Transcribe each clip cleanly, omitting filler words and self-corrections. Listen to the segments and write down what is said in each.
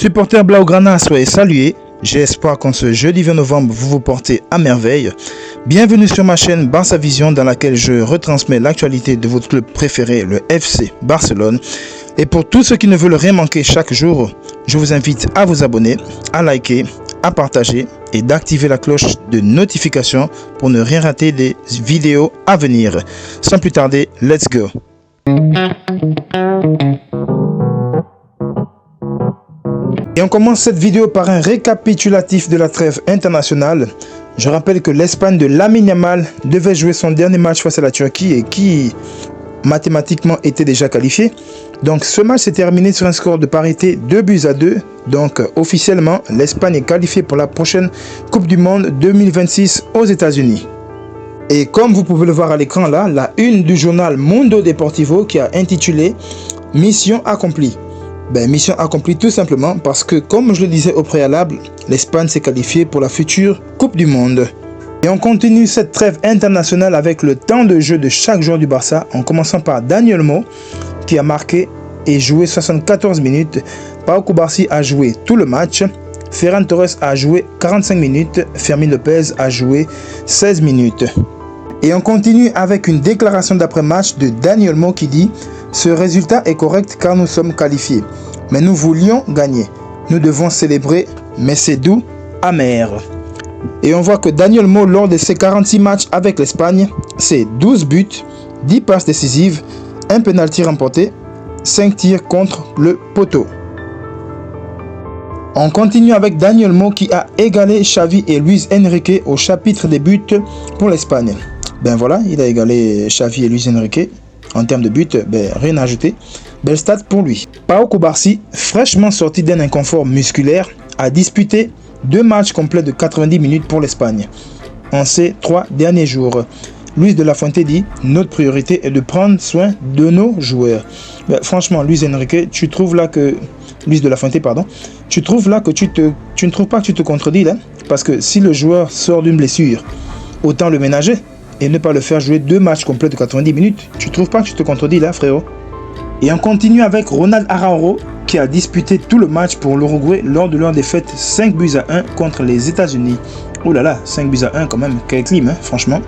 Supporters Blaugrana, soyez salués. J'ai espoir qu'en ce jeudi 20 novembre, vous vous portez à merveille. Bienvenue sur ma chaîne Barça Vision dans laquelle je retransmets l'actualité de votre club préféré, le FC Barcelone. Et pour tous ceux qui ne veulent rien manquer chaque jour, je vous invite à vous abonner, à liker, à partager et d'activer la cloche de notification pour ne rien rater des vidéos à venir. Sans plus tarder, let's go! Et on commence cette vidéo par un récapitulatif de la trêve internationale. Je rappelle que l'Espagne de Lamine Yamal devait jouer son dernier match face à la Turquie et qui mathématiquement était déjà qualifié. Donc ce match s'est terminé sur un score de parité 2-2. Donc officiellement, l'Espagne est qualifiée pour la prochaine Coupe du Monde 2026 aux États-Unis. Et comme vous pouvez le voir à l'écran là, la une du journal Mundo Deportivo qui a intitulé « Mission accomplie ». Mission accomplie tout simplement parce que, comme je le disais au préalable, l'Espagne s'est qualifiée pour la future Coupe du Monde. Et on continue cette trêve internationale avec le temps de jeu de chaque joueur du Barça, en commençant par Dani Olmo qui a marqué et joué 74 minutes. Pau Cubarsí a joué tout le match. Ferran Torres a joué 45 minutes. Fermín López a joué 16 minutes. Et on continue avec une déclaration d'après-match de Dani Olmo qui dit « Ce résultat est correct car nous sommes qualifiés. Mais nous voulions gagner. Nous devons célébrer, mais c'est doux, amer. » Et on voit que Dani Olmo, lors de ses 46 matchs avec l'Espagne, c'est 12 buts, 10 passes décisives, un penalty remporté, 5 tirs contre le poteau. On continue avec Dani Olmo qui a égalé Xavi et Luis Enrique au chapitre des buts pour l'Espagne. Voilà, il a égalé Xavi et Luis Enrique. En termes de buts, rien à ajouter. Belle stat pour lui. Pau Cubarsí, fraîchement sorti d'un inconfort musculaire, a disputé 2 matchs complets de 90 minutes pour l'Espagne en ces 3 derniers jours. Luis de la Fuente dit « Notre priorité est de prendre soin de nos joueurs. » Franchement, Luis Enrique, tu trouves là que... Luis de la Fuente, pardon. Tu trouves là que tu ne trouves pas que tu te contredis là? Parce que si le joueur sort d'une blessure, autant le ménager et ne pas le faire jouer 2 matchs complets de 90 minutes. Tu trouves pas que tu te contredis là, frérot? Et on continue avec Ronald Araujo qui a disputé tout le match pour l'Uruguay lors de leur défaite 5-1 contre les États-Unis. Oh là là, 5-1 quand même, quel clim, hein, franchement.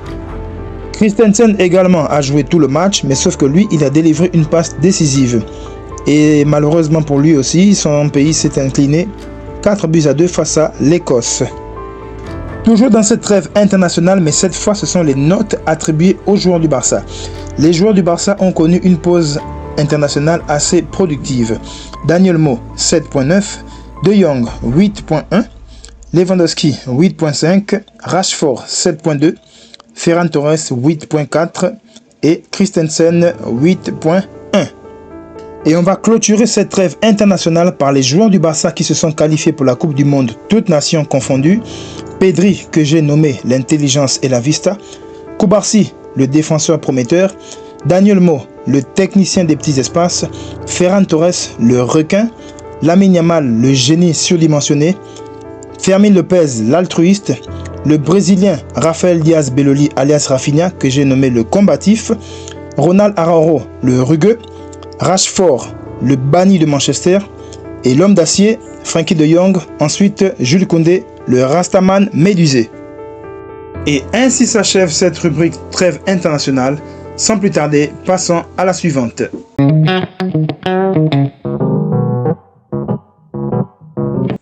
Christensen également a joué tout le match, mais sauf que lui, il a délivré une passe décisive. Et malheureusement pour lui aussi, son pays s'est incliné 4-2 face à l'Écosse. Toujours dans cette trêve internationale, mais cette fois ce sont les notes attribuées aux joueurs du Barça. Les joueurs du Barça ont connu une pause internationale assez productive. Dani Olmo 7.9, De Jong 8.1, Lewandowski 8.5, Rashford 7.2, Ferran Torres 8.4 et Christensen 8.1. Et on va clôturer cette trêve internationale par les joueurs du Barça qui se sont qualifiés pour la Coupe du Monde, toutes nations confondues. Pedri, que j'ai nommé l'intelligence et la vista. Cubarsí, le défenseur prometteur. Dani Olmo, le technicien des petits espaces. Ferran Torres, le requin. Lamine Yamal, le génie surdimensionné. Fermín López, l'altruiste. Le Brésilien Rafael Diaz Belloli, alias Rafinha, que j'ai nommé le combatif. Ronald Araujo, le rugueux. Rashford, le banni de Manchester. Et l'homme d'acier, Frenkie de Jong. Ensuite, Jules Koundé, le Rastaman médusé. Et ainsi s'achève cette rubrique trêve internationale. Sans plus tarder, passons à la suivante.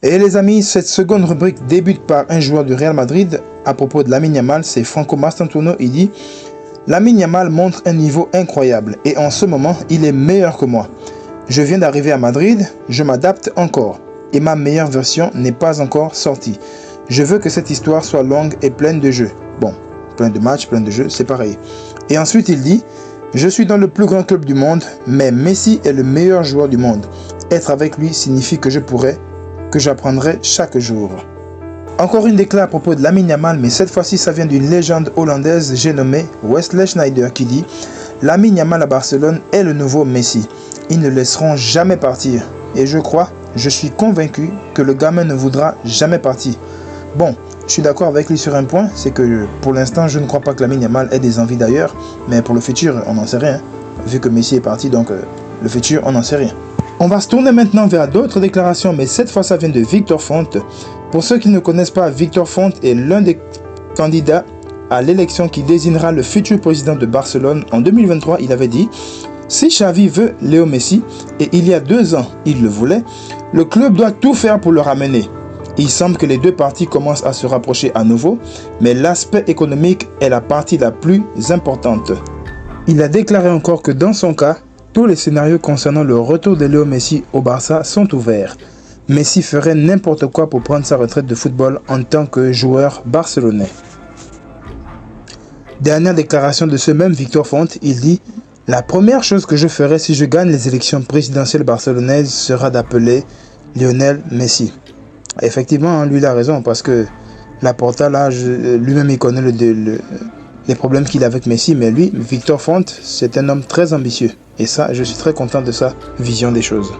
Et les amis, cette seconde rubrique débute par un joueur du Real Madrid. À propos de Lamine Yamal, c'est Franco Mastantuono. Il dit « Lamine Yamal montre un niveau incroyable et en ce moment, il est meilleur que moi. Je viens d'arriver à Madrid, je m'adapte encore. Et ma meilleure version n'est pas encore sortie. Je veux que cette histoire soit longue et pleine de jeux. » Bon, plein de matchs, plein de jeux, c'est pareil. Et ensuite il dit « Je suis dans le plus grand club du monde, mais Messi est le meilleur joueur du monde. Être avec lui signifie que j'apprendrai chaque jour. » Encore une déclaration à propos de Lamine Yamal, mais cette fois-ci ça vient d'une légende hollandaise, j'ai nommé Wesley Sneijder qui dit « Lamine Yamal à Barcelone est le nouveau Messi. Ils ne laisseront jamais partir. Et je suis convaincu que le gamin ne voudra jamais partir. » Bon, je suis d'accord avec lui sur un point, c'est que pour l'instant je ne crois pas que Lamine Yamal ait des envies d'ailleurs, mais pour le futur on n'en sait rien. Vu que Messi est parti, donc le futur on n'en sait rien. On va se tourner maintenant vers d'autres déclarations, mais cette fois ça vient de Victor Font. Pour ceux qui ne connaissent pas, Victor Font est l'un des candidats à l'élection qui désignera le futur président de Barcelone. En 2023, il avait dit « Si Xavi veut Léo Messi, et il y a 2 ans, il le voulait, le club doit tout faire pour le ramener. Il semble que les deux parties commencent à se rapprocher à nouveau, mais l'aspect économique est la partie la plus importante. » Il a déclaré encore que dans son cas, tous les scénarios concernant le retour de Léo Messi au Barça sont ouverts. Messi ferait n'importe quoi pour prendre sa retraite de football en tant que joueur barcelonais. Dernière déclaration de ce même Victor Font, il dit « La première chose que je ferai si je gagne les élections présidentielles barcelonaises sera d'appeler Lionel Messi. » Effectivement, lui il a raison parce que Laporta, là, lui-même il connaît les problèmes qu'il a avec Messi, mais lui, Victor Font, c'est un homme très ambitieux. Et ça, je suis très content de sa vision des choses.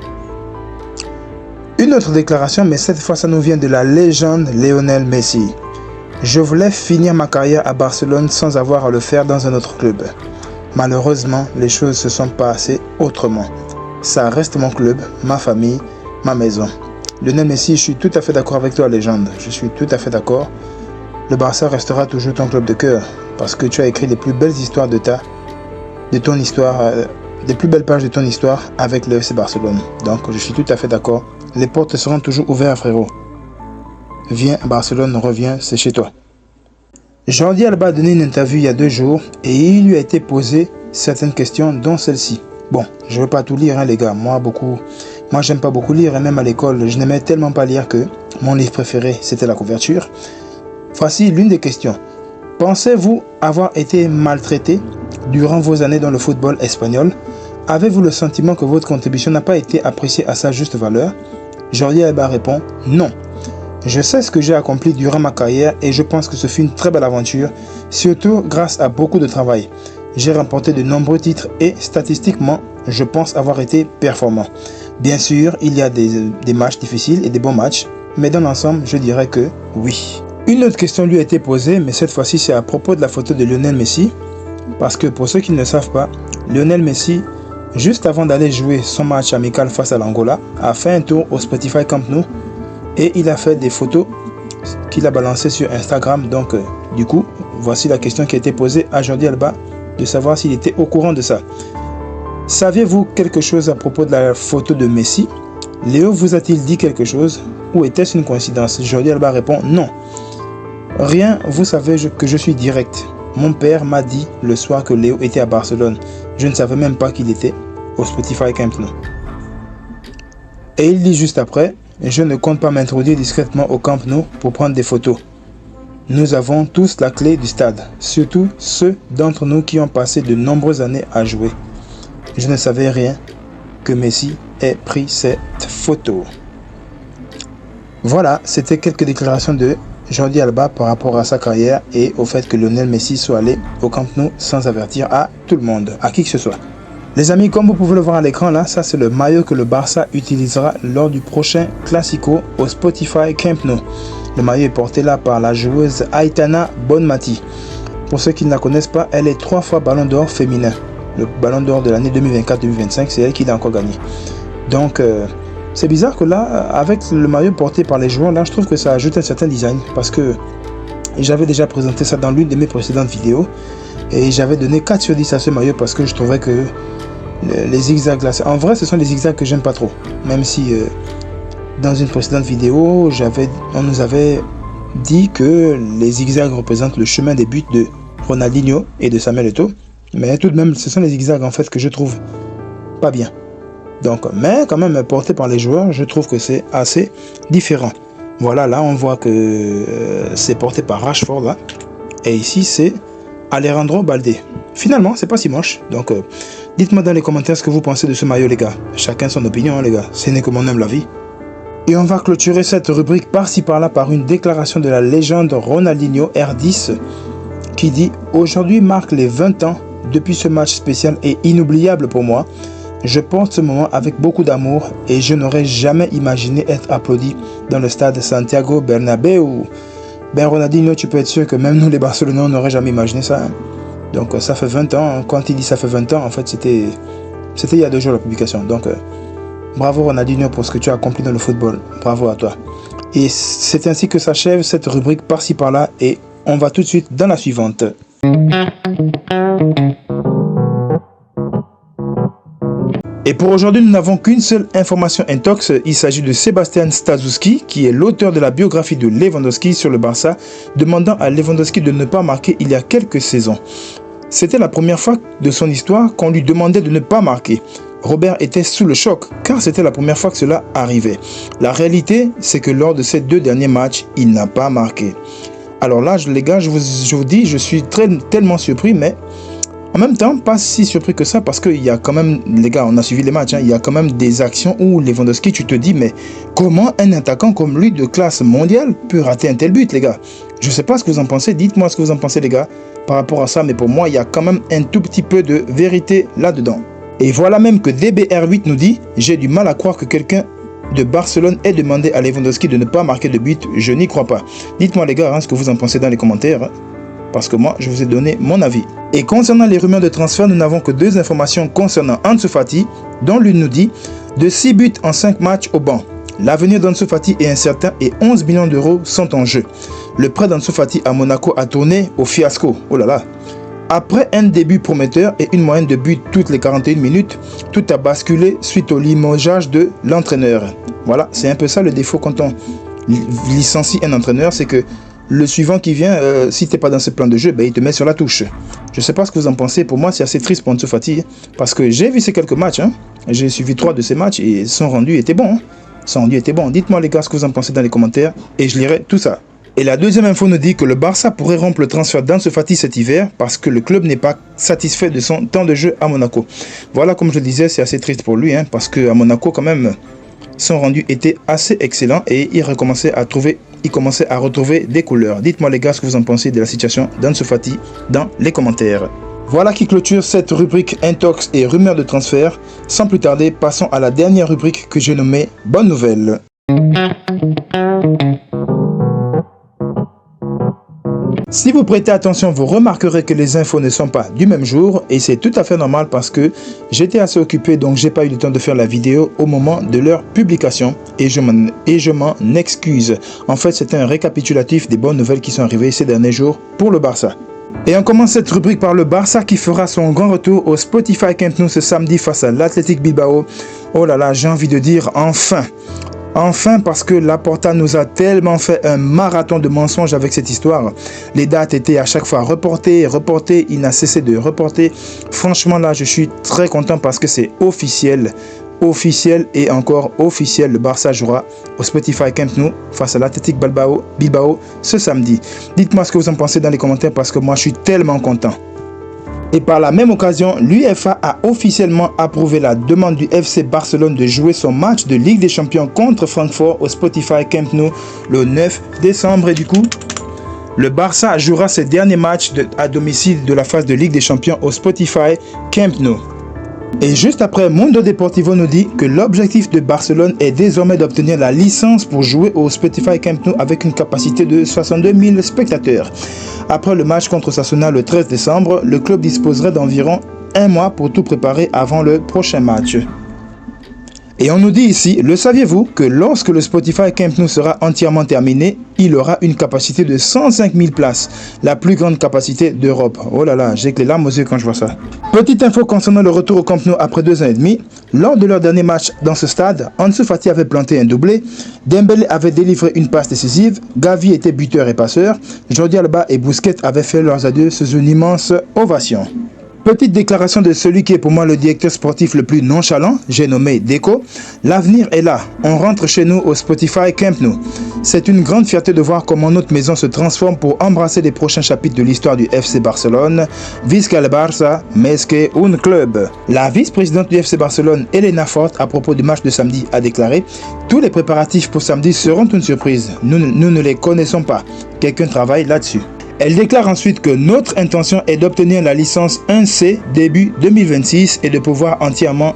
Une autre déclaration, mais cette fois ça nous vient de la légende Lionel Messi. Je voulais finir ma carrière à Barcelone sans avoir à le faire dans un autre club. Malheureusement, les choses se sont passées autrement. Ça reste mon club, ma famille, ma maison. Lionel Messi, je suis tout à fait d'accord avec toi, légende. Je suis tout à fait d'accord. Le Barça restera toujours ton club de cœur parce que tu as écrit les plus belles histoires de ton histoire, les plus belles pages de ton histoire avec le FC Barcelone. Donc, je suis tout à fait d'accord. Les portes seront toujours ouvertes, frérot. Viens à Barcelone, reviens, c'est chez toi. Jordi Alba a donné une interview il y a 2 jours et il lui a été posé certaines questions, dont celle-ci. Bon, je ne veux pas tout lire, hein, les gars. Moi, j'aime pas beaucoup lire, et même à l'école, je n'aimais tellement pas lire que mon livre préféré, c'était la couverture. Voici l'une des questions. Pensez-vous avoir été maltraité durant vos années dans le football espagnol? Avez-vous le sentiment que votre contribution n'a pas été appréciée à sa juste valeur? Jordi Alba répond non. Je sais ce que j'ai accompli durant ma carrière et je pense que ce fut une très belle aventure, surtout grâce à beaucoup de travail. J'ai remporté de nombreux titres et statistiquement, je pense avoir été performant. Bien sûr, il y a des matchs difficiles et des bons matchs, mais dans l'ensemble, je dirais que oui. Une autre question lui a été posée, mais cette fois-ci, c'est à propos de la photo de Lionel Messi. Parce que pour ceux qui ne le savent pas, Lionel Messi, juste avant d'aller jouer son match amical face à l'Angola, a fait un tour au Spotify Camp Nou et il a fait des photos qu'il a balancées sur Instagram. Donc, du coup, voici la question qui a été posée à Jordi Alba, de savoir s'il était au courant de ça. Saviez-vous quelque chose à propos de la photo de Messi? Léo vous a-t-il dit quelque chose? Ou était-ce une coïncidence? Jordi Alba répond non. Rien, vous savez que je suis direct. Mon père m'a dit le soir que Léo était à Barcelone. Je ne savais même pas qu'il était au Spotify Camp Nou. Et il dit juste après, je ne compte pas m'introduire discrètement au Camp Nou pour prendre des photos. Nous avons tous la clé du stade, surtout ceux d'entre nous qui ont passé de nombreuses années à jouer. Je ne savais rien que Messi ait pris cette photo. Voilà, c'était quelques déclarations de Jordi Alba par rapport à sa carrière et au fait que Lionel Messi soit allé au Camp Nou sans avertir à tout le monde, à qui que ce soit. Les amis, comme vous pouvez le voir à l'écran là, ça c'est le maillot que le Barça utilisera lors du prochain Classico au Spotify Camp Nou. Le maillot est porté là par la joueuse Aitana Bonmati. Pour ceux qui ne la connaissent pas, elle est 3 fois Ballon d'Or féminin. Le Ballon d'Or de l'année 2024-2025, c'est elle qui l'a encore gagné. Donc, c'est bizarre que là, avec le maillot porté par les joueurs, là, je trouve que ça ajoute un certain design. Parce que j'avais déjà présenté ça dans l'une de mes précédentes vidéos. Et j'avais donné 4 sur 10 à ce maillot parce que je trouvais que les zigzags là, en vrai, ce sont des zigzags que j'aime pas trop. Même si dans une précédente vidéo, on nous avait dit que les zigzags représentent le chemin des buts de Ronaldinho et de Samuel Eto'o. Mais tout de même, ce sont les zigzags en fait que je trouve pas bien. Donc, mais quand même porté par les joueurs, je trouve que c'est assez différent. Voilà, là on voit que c'est porté par Rashford là. Et ici c'est Alejandro Balde. Finalement, c'est pas si moche. Donc, dites-moi dans les commentaires ce que vous pensez de ce maillot, les gars. Chacun son opinion, hein, les gars. Ce n'est que mon humble avis. Et on va clôturer cette rubrique par-ci par-là par une déclaration de la légende Ronaldinho R10 qui dit « Aujourd'hui marque les 20 ans depuis ce match spécial et inoubliable pour moi. Je pense ce moment avec beaucoup d'amour et je n'aurais jamais imaginé être applaudi dans le stade Santiago Bernabéu. » Ben Ronaldinho, tu peux être sûr que même nous les Barcelonais, on n'aurait jamais imaginé ça. Hein. Donc ça fait 20 ans. Quand il dit ça fait 20 ans, en fait c'était il y a 2 jours la publication. Donc Bravo Ronaldinho pour ce que tu as accompli dans le football. Bravo à toi. Et c'est ainsi que s'achève cette rubrique par-ci par-là et on va tout de suite dans la suivante. Et pour aujourd'hui, nous n'avons qu'une seule information intox. Il s'agit de Sebastian Staszewski, qui est l'auteur de la biographie de Lewandowski sur le Barça, demandant à Lewandowski de ne pas marquer il y a quelques saisons. C'était la première fois de son histoire qu'on lui demandait de ne pas marquer. Robert était sous le choc, car c'était la première fois que cela arrivait. La réalité, c'est que lors de ces 2 derniers matchs, il n'a pas marqué. Alors là, les gars, je vous dis, je suis tellement surpris, mais en même temps, pas si surpris que ça, parce qu'il y a quand même, les gars, on a suivi les matchs, il y a quand même des actions où Lewandowski, tu te dis, mais comment un attaquant comme lui de classe mondiale peut rater un tel but, les gars? Je ne sais pas ce que vous en pensez, dites-moi ce que vous en pensez, les gars, par rapport à ça, mais pour moi, il y a quand même un tout petit peu de vérité là-dedans. Et voilà même que DBR8 nous dit, j'ai du mal à croire que quelqu'un de Barcelone ait demandé à Lewandowski de ne pas marquer de but, je n'y crois pas. Dites-moi, les gars, ce que vous en pensez dans les commentaires, parce que moi, je vous ai donné mon avis. Et concernant les rumeurs de transfert, nous n'avons que 2 informations concernant Ansu Fati, dont l'une nous dit de 6 buts en 5 matchs au banc. L'avenir d'Ansu Fati est incertain et 11 millions d'euros sont en jeu. Le prêt d'Ansu Fati à Monaco a tourné au fiasco. Oh là là. Après un début prometteur et une moyenne de buts toutes les 41 minutes, tout a basculé suite au limogeage de l'entraîneur. Voilà, c'est un peu ça le défaut quand on licencie un entraîneur, c'est que le suivant qui vient, si tu n'es pas dans ce plan de jeu, il te met sur la touche. Je ne sais pas ce que vous en pensez. Pour moi, c'est assez triste pour Ansu Fati. Parce que j'ai vu ces quelques matchs. J'ai suivi 3 de ces matchs et son rendu était bon. Son rendu était bon. Dites-moi les gars ce que vous en pensez dans les commentaires. Et je lirai tout ça. Et la deuxième info nous dit que le Barça pourrait rompre le transfert d'Ansu Fati cet hiver parce que le club n'est pas satisfait de son temps de jeu à Monaco. Voilà, comme je le disais, c'est assez triste pour lui. Parce qu'à Monaco, quand même, son rendu était assez excellent et il commençait à retrouver des couleurs. Dites-moi les gars ce que vous en pensez de la situation d'Ansu Fati dans les commentaires. Voilà qui clôture cette rubrique Intox et rumeurs de transfert. Sans plus tarder, passons à la dernière rubrique que j'ai nommée Bonne Nouvelle. Si vous prêtez attention, vous remarquerez que les infos ne sont pas du même jour et c'est tout à fait normal parce que j'étais assez occupé, donc j'ai pas eu le temps de faire la vidéo au moment de leur publication et je m'en excuse. En fait, c'est un récapitulatif des bonnes nouvelles qui sont arrivées ces derniers jours pour le Barça. Et on commence cette rubrique par le Barça qui fera son grand retour au Spotify Camp Nou ce samedi face à l'Athletic Bilbao. Oh là là, j'ai envie de dire enfin. Enfin, parce que Laporta nous a tellement fait un marathon de mensonges avec cette histoire. Les dates étaient à chaque fois reportées, il n'a cessé de reporter. Franchement, là, je suis très content parce que c'est officiel. Officiel et encore officiel, le Barça jouera au Spotify Camp Nou face à l'Athletic Bilbao ce samedi. Dites-moi ce que vous en pensez dans les commentaires parce que moi, je suis tellement content. Et par la même occasion, l'UEFA a officiellement approuvé la demande du FC Barcelone de jouer son match de Ligue des Champions contre Francfort au Spotify Camp Nou le 9 décembre. Et du coup, le Barça jouera ses derniers matchs à domicile de la phase de Ligue des Champions au Spotify Camp Nou. Et juste après, Mundo Deportivo nous dit que l'objectif de Barcelone est désormais d'obtenir la licence pour jouer au Spotify Camp Nou avec une capacité de 62 000 spectateurs. Après le match contre Osasuna le 13 décembre, le club disposerait d'environ un mois pour tout préparer avant le prochain match. Et on nous dit ici, le saviez-vous que lorsque le Spotify Camp Nou sera entièrement terminé, il aura une capacité de 105 000 places, la plus grande capacité d'Europe. Oh là là, j'ai que les larmes aux yeux quand je vois ça. Petite info concernant le retour au Camp Nou après 2 ans et demi. Lors de leur dernier match dans ce stade, Ansu Fati avait planté un doublé, Dembélé avait délivré une passe décisive, Gavi était buteur et passeur, Jordi Alba et Busquets avaient fait leurs adieux sous une immense ovation. Petite déclaration de celui qui est pour moi le directeur sportif le plus nonchalant, j'ai nommé Deco. L'avenir est là, on rentre chez nous au Spotify Camp Nou. C'est une grande fierté de voir comment notre maison se transforme pour embrasser les prochains chapitres de l'histoire du FC Barcelone. Visca el Barça, més que un club. La vice-présidente du FC Barcelone, Elena Fort, à propos du match de samedi, a déclaré « Tous les préparatifs pour samedi seront une surprise. Nous ne les connaissons pas. Quelqu'un travaille là-dessus. » Elle déclare ensuite que notre intention est d'obtenir la licence 1C début 2026 et de pouvoir entièrement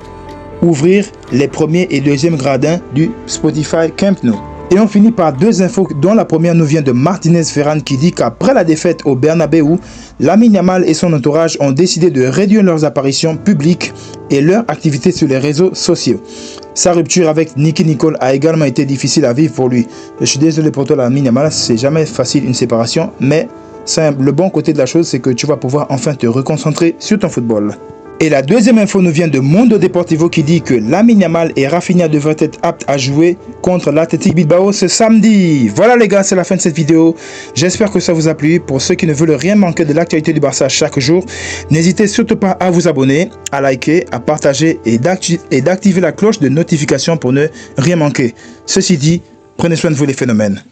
ouvrir les premiers et deuxièmes gradins du Spotify Camp Nou. Et on finit par deux infos dont la première nous vient de Martinez Ferran qui dit qu'après la défaite au Bernabeu, Lamine Yamal et son entourage ont décidé de réduire leurs apparitions publiques et leur activité sur les réseaux sociaux. Sa rupture avec Nicky Nicole a également été difficile à vivre pour lui. Je suis désolé pour toi Lamine Yamal, c'est jamais facile une séparation, mais le bon côté de la chose c'est que tu vas pouvoir enfin te reconcentrer sur ton football. Et la deuxième info nous vient de Mundo Deportivo qui dit que Lamine Yamal et Rafinha devraient être aptes à jouer contre l'Athletic Bilbao ce samedi. Voilà les gars, c'est la fin de cette vidéo. J'espère que ça vous a plu. Pour ceux qui ne veulent rien manquer de l'actualité du Barça chaque jour, n'hésitez surtout pas à vous abonner, à liker, à partager et d'activer la cloche de notification pour ne rien manquer. Ceci dit, prenez soin de vous les phénomènes.